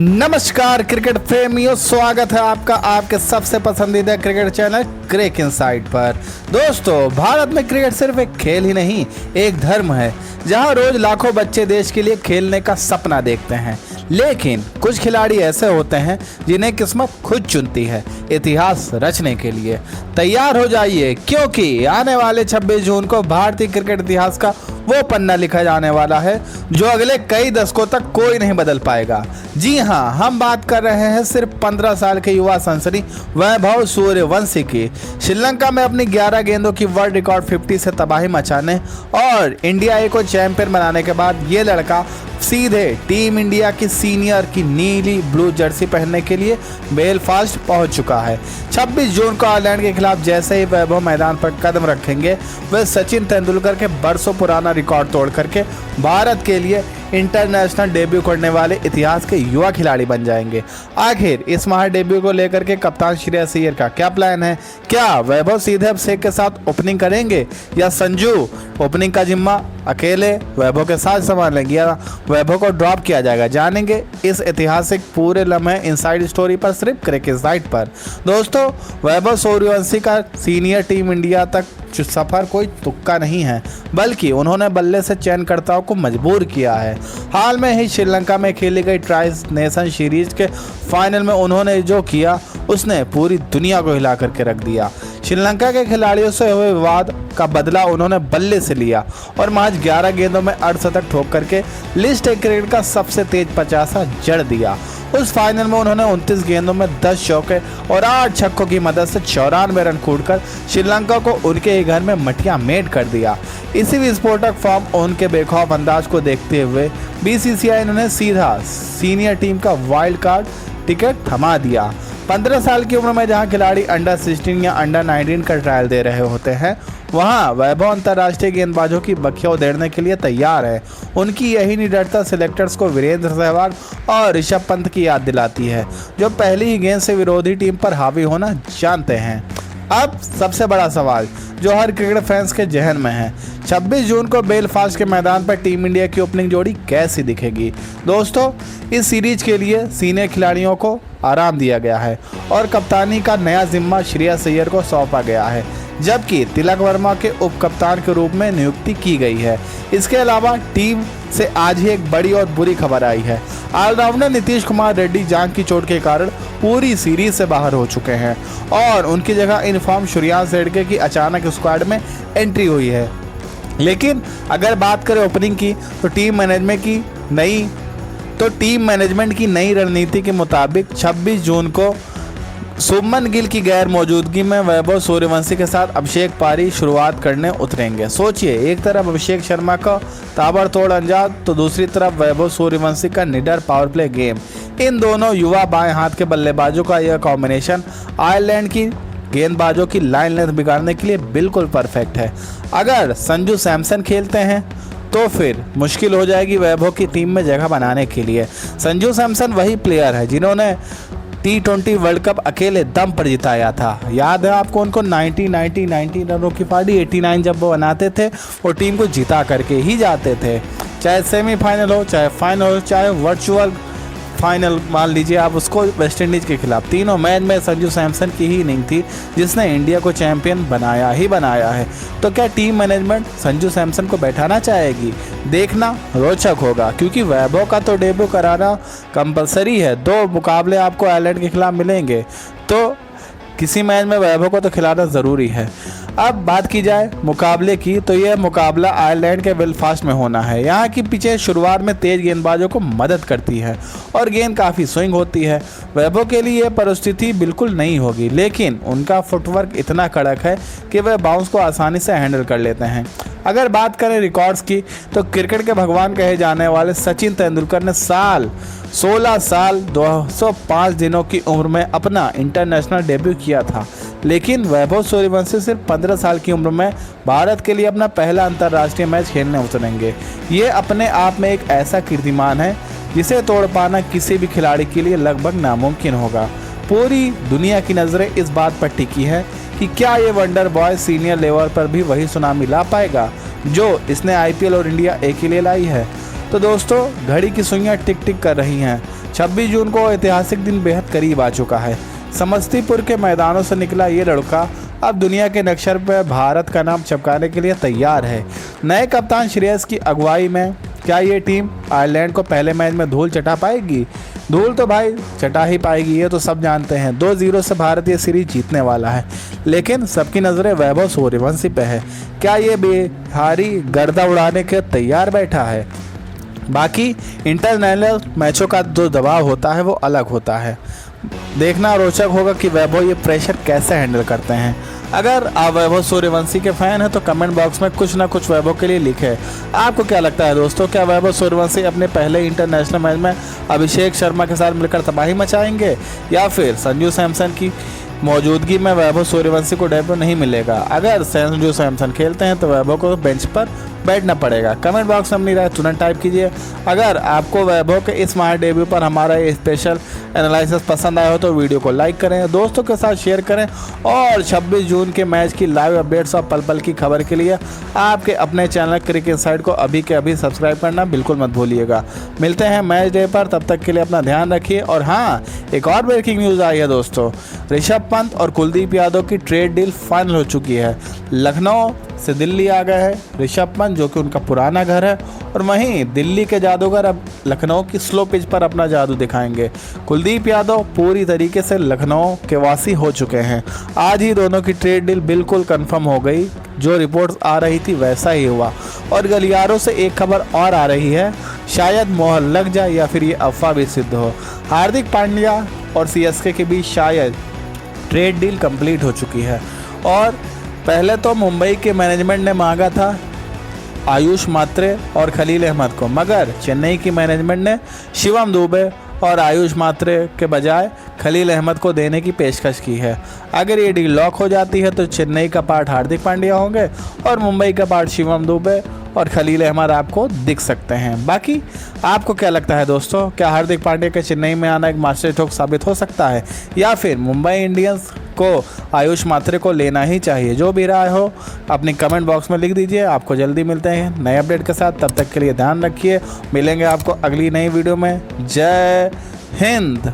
नमस्कार क्रिकेट प्रेमियों, स्वागत है आपका आपके सबसे पसंदीदा क्रिकेट चैनल क्रिक इनसाइट पर। दोस्तों, भारत में क्रिकेट सिर्फ एक खेल ही नहीं, एक धर्म है जहां रोज लाखों बच्चे देश के लिए खेलने का सपना देखते हैं। लेकिन कुछ खिलाड़ी ऐसे होते हैं जिन्हें किस्मत खुद चुनती है इतिहास रचने के लिए। तैयार हो जाइए, क्योंकि आने वाले 26 जून को भारतीय क्रिकेट इतिहास का वो पन्ना लिखा जाने वाला है जो अगले कई दशकों तक कोई नहीं बदल पाएगा। जी हाँ, हम बात कर रहे हैं सिर्फ 15 साल के युवा सनसनी वैभव सूर्यवंशी की। श्रीलंका में अपनी 11 गेंदों की वर्ल्ड रिकॉर्ड 50 से तबाही मचाने और इंडिया ए को चैंपियन बनाने के बाद ये लड़का सीधे टीम इंडिया की सीनियर की नीली ब्लू जर्सी पहनने के लिए बेलफास्ट पहुंच चुका है। 26 जून को आयरलैंड के खिलाफ जैसे ही वैभव मैदान पर कदम रखेंगे, वे सचिन तेंदुलकर के बरसों पुराना रिकॉर्ड तोड़ करके भारत के लिए इंटरनेशनल डेब्यू करने वाले इतिहास के युवा खिलाड़ी बन जाएंगे। आखिर इस माह डेब्यू को लेकर के कप्तान श्रेयस अय्यर का क्या प्लान है? क्या वैभव सीधे अभिषेक के साथ ओपनिंग करेंगे या संजू ओपनिंग का जिम्मा अकेले वैभव के साथ संभालेंगे या वैभव को ड्रॉप किया जाएगा? जानेंगे इस ऐतिहासिक पूरे लम्हे इनसाइड स्टोरी पर, सिर्फ क्रिक इनसाइट पर। दोस्तों, वैभव सूर्यवंशी का सीनियर टीम इंडिया तक सफर कोई तुक्का नहीं है, बल्कि उन्होंने बल्ले से चयनकर्ताओं को मजबूर किया है। हाल में ही श्रीलंका में खेली गई ट्राई नेशन सीरीज के फाइनल में उन्होंने जो किया उसने पूरी दुनिया को हिला करके रख दिया। श्रीलंका के खिलाड़ियों से हुए विवाद का बदला उन्होंने बल्ले से लिया और महज 11 गेंदों में अर्धशतक ठोक करके लिस्ट ए क्रिकेट का सबसे तेज 50 जड़ दिया। उस फाइनल में उन्होंने 29 गेंदों में 10 चौके और 8 छक्कों की मदद से 94 रन कूटकर श्रीलंका को उनके ही घर में मटिया मेट कर दिया। इसी विस्फोटक फॉर्म और उनके बेखौफ अंदाज को देखते हुए बीसीसीआई ने सीधा सीनियर टीम का वाइल्ड कार्ड टिकट थमा दिया। 15 साल की उम्र में जहां खिलाड़ी अंडर 16 या अंडर 19 का ट्रायल दे रहे होते हैं, वहां वैभव अंतर्राष्ट्रीय गेंदबाजों की बखिया उधेड़ने के लिए तैयार है। उनकी यही निडरता सिलेक्टर्स को वीरेंद्र सहवाग और ऋषभ पंत की याद दिलाती है, जो पहली ही गेंद से विरोधी टीम पर हावी होना जानते हैं। अब सबसे बड़ा सवाल जो हर क्रिकेट फैंस के जहन में है, 26 जून को बेलफास्ट के मैदान पर टीम इंडिया की ओपनिंग जोड़ी कैसी दिखेगी? दोस्तों, इस सीरीज के लिए सीनियर खिलाड़ियों को आराम दिया गया है और कप्तानी का नया जिम्मा श्रेयस अय्यर को सौंपा गया है, जबकि तिलक वर्मा के उप कप्तान के रूप में नियुक्ति की गई है। इसके अलावा टीम से आज ही एक बड़ी और बुरी खबर आई है। ऑलराउंडर नीतीश कुमार रेड्डी जांघ की चोट के कारण पूरी सीरीज से बाहर हो चुके हैं और उनकी जगह इनफॉर्म श्रेयांश रेड्डी की अचानक स्क्वाड में एंट्री हुई है। लेकिन अगर बात करें ओपनिंग की, तो टीम मैनेजमेंट की नई रणनीति के मुताबिक 26 जून को शुभमन गिल की गैर मौजूदगी में वैभव सूर्यवंशी के साथ अभिषेक पारी शुरुआत करने उतरेंगे। सोचिए, एक तरफ अभिषेक शर्मा का ताबड़तोड़ अंदाज, तो दूसरी तरफ वैभव सूर्यवंशी का निडर पावर प्ले गेम। इन दोनों युवा बाएं हाथ के बल्लेबाजों का यह कॉम्बिनेशन आयरलैंड की गेंदबाजों की लाइन लेंथ बिगाड़ने के लिए बिल्कुल परफेक्ट है। अगर संजू सैमसन खेलते हैं तो फिर मुश्किल हो जाएगी वैभव की टीम में जगह बनाने के लिए। संजू सैमसन वही प्लेयर है जिन्होंने T20 वर्ल्ड कप अकेले दम पर जिताया था। याद है आपको उनको 90 रनों की पारी 89 जब वो बनाते थे, वो टीम को जिता करके ही जाते थे। चाहे सेमीफाइनल हो, चाहे फाइनल हो, चाहे वर्चुअल फाइनल मान लीजिए आप उसको, वेस्ट इंडीज़ के खिलाफ तीनों मैच में संजू सैमसन की ही इनिंग थी जिसने इंडिया को चैंपियन बनाया है। तो क्या टीम मैनेजमेंट संजू सैमसन को बैठाना चाहेगी? देखना रोचक होगा, क्योंकि वैभव का तो डेब्यू कराना कंपलसरी है। 2 मुकाबले आपको आयरलैंड के खिलाफ मिलेंगे, तो किसी मैच में वैभव को तो खिलाना ज़रूरी है। अब बात की जाए मुकाबले की, तो यह मुकाबला आयरलैंड के बेलफास्ट में होना है। यहाँ की पिचें शुरुआत में तेज गेंदबाजों को मदद करती है और गेंद काफ़ी स्विंग होती है। वैभव के लिए यह परिस्थिति बिल्कुल नहीं होगी, लेकिन उनका फुटवर्क इतना कड़क है कि वह बाउंस को आसानी से हैंडल कर लेते हैं। अगर बात करें रिकॉर्ड्स की, तो क्रिकेट के भगवान कहे जाने वाले सचिन तेंदुलकर ने 16 साल 205 दिनों की उम्र में अपना इंटरनेशनल डेब्यू किया था। लेकिन वैभव सूर्यवंशी सिर्फ 15 साल की उम्र में भारत के लिए अपना पहला अंतर्राष्ट्रीय मैच खेलने उतरेंगे। ये अपने आप में एक ऐसा कीर्तिमान है जिसे तोड़ पाना किसी भी खिलाड़ी के लिए लगभग नामुमकिन होगा। पूरी दुनिया की नज़रें इस बात पर टिकी है कि क्या ये वंडर बॉय सीनियर लेवल पर भी वही सुनामी ला पाएगा जो इसने IPL और इंडिया ए के लिए लाई है। तो दोस्तों, घड़ी की सुइयां टिक टिक कर रही हैं। 26 जून को ऐतिहासिक दिन बेहद करीब आ चुका है। समस्तीपुर के मैदानों से निकला ये लड़का अब दुनिया के नक्शे पर भारत का नाम चमकाने के लिए तैयार है। नए कप्तान श्रेयस की अगुवाई में क्या ये टीम आयरलैंड को पहले मैच में धूल चटा पाएगी? धूल तो भाई चटा ही पाएगी, ये तो सब जानते हैं। 2-0 से भारत ये सीरीज जीतने वाला है, लेकिन सबकी नज़रें वैभव सूर्यवंशी पे है। क्या ये बिहारी गर्दा उड़ाने के तैयार बैठा है? बाकी इंटरनेशनल मैचों का जो दबाव होता है वो अलग होता है। देखना रोचक होगा कि वैभव ये प्रेशर कैसे हैंडल करते हैं। अगर आप वैभव सूर्यवंशी के फैन हैं तो कमेंट बॉक्स में कुछ ना कुछ वैभव के लिए लिखें। आपको क्या लगता है दोस्तों, क्या वैभव सूर्यवंशी अपने पहले इंटरनेशनल मैच में अभिषेक शर्मा के साथ मिलकर तबाही मचाएंगे, या फिर संजू सैमसन की मौजूदगी में वैभव सूर्यवंशी को डेब्यू नहीं मिलेगा? अगर संजू सैमसन खेलते हैं तो वैभव को बेंच पर बैठना पड़ेगा। कमेंट बॉक्स में अपनी राय तुरंत टाइप कीजिए। अगर आपको वैभव के इस माह डेब्यू पर हमारा ये स्पेशल एनालिसिस पसंद आया हो तो वीडियो को लाइक करें, दोस्तों के साथ शेयर करें, और 26 जून के मैच की लाइव अपडेट्स और पल पल की खबर के लिए आपके अपने चैनल क्रिकेट इनसाइड को अभी के अभी सब्सक्राइब करना बिल्कुल मत भूलिएगा। मिलते हैं मैच डे पर, तब तक के लिए अपना ध्यान रखिए। और हाँ, एक और ब्रेकिंग न्यूज़ आई है दोस्तों, ऋषभ पंत और कुलदीप यादव की ट्रेड डील फाइनल हो चुकी है। लखनऊ से दिल्ली आ गए हैं ऋषभ पंत, जो कि उनका पुराना घर है, और वहीं दिल्ली के जादूगर अब लखनऊ की स्लो पिच पर अपना जादू दिखाएंगे। कुलदीप यादव पूरी तरीके से लखनऊ के वासी हो चुके हैं। आज ही दोनों की ट्रेड डील बिल्कुल कंफर्म हो गई। जो रिपोर्ट्स आ रही थी वैसा ही हुआ। और गलियारों से एक खबर और आ रही है, शायद मोहर लग जाए या फिर ये अफवाह भी सिद्ध हो। हार्दिक पांड्या और सीएसके के बीच शायद ट्रेड डील कंप्लीट हो चुकी है। और पहले तो मुंबई के मैनेजमेंट ने मांगा था आयुष मात्रे और खलील अहमद को, मगर चेन्नई की मैनेजमेंट ने शिवम दुबे और आयुष मात्रे के बजाय खलील अहमद को देने की पेशकश की है। अगर ये डील लॉक हो जाती है तो चेन्नई का पार्ट हार्दिक पांड्या होंगे और मुंबई का पार्ट शिवम दुबे और खलील अहमद आपको दिख सकते हैं। बाकी आपको क्या लगता है दोस्तों, क्या हार्दिक पांड्या के चेन्नई में आना एक मास्टर स्ट्रोक साबित हो सकता है, या फिर मुंबई इंडियंस को आयुष मात्रे को लेना ही चाहिए? जो भी राय हो अपनी कमेंट बॉक्स में लिख दीजिए। आपको जल्दी मिलते हैं नए अपडेट के साथ, तब तक के लिए ध्यान रखिए। मिलेंगे आपको अगली नई वीडियो में। जय हिंद।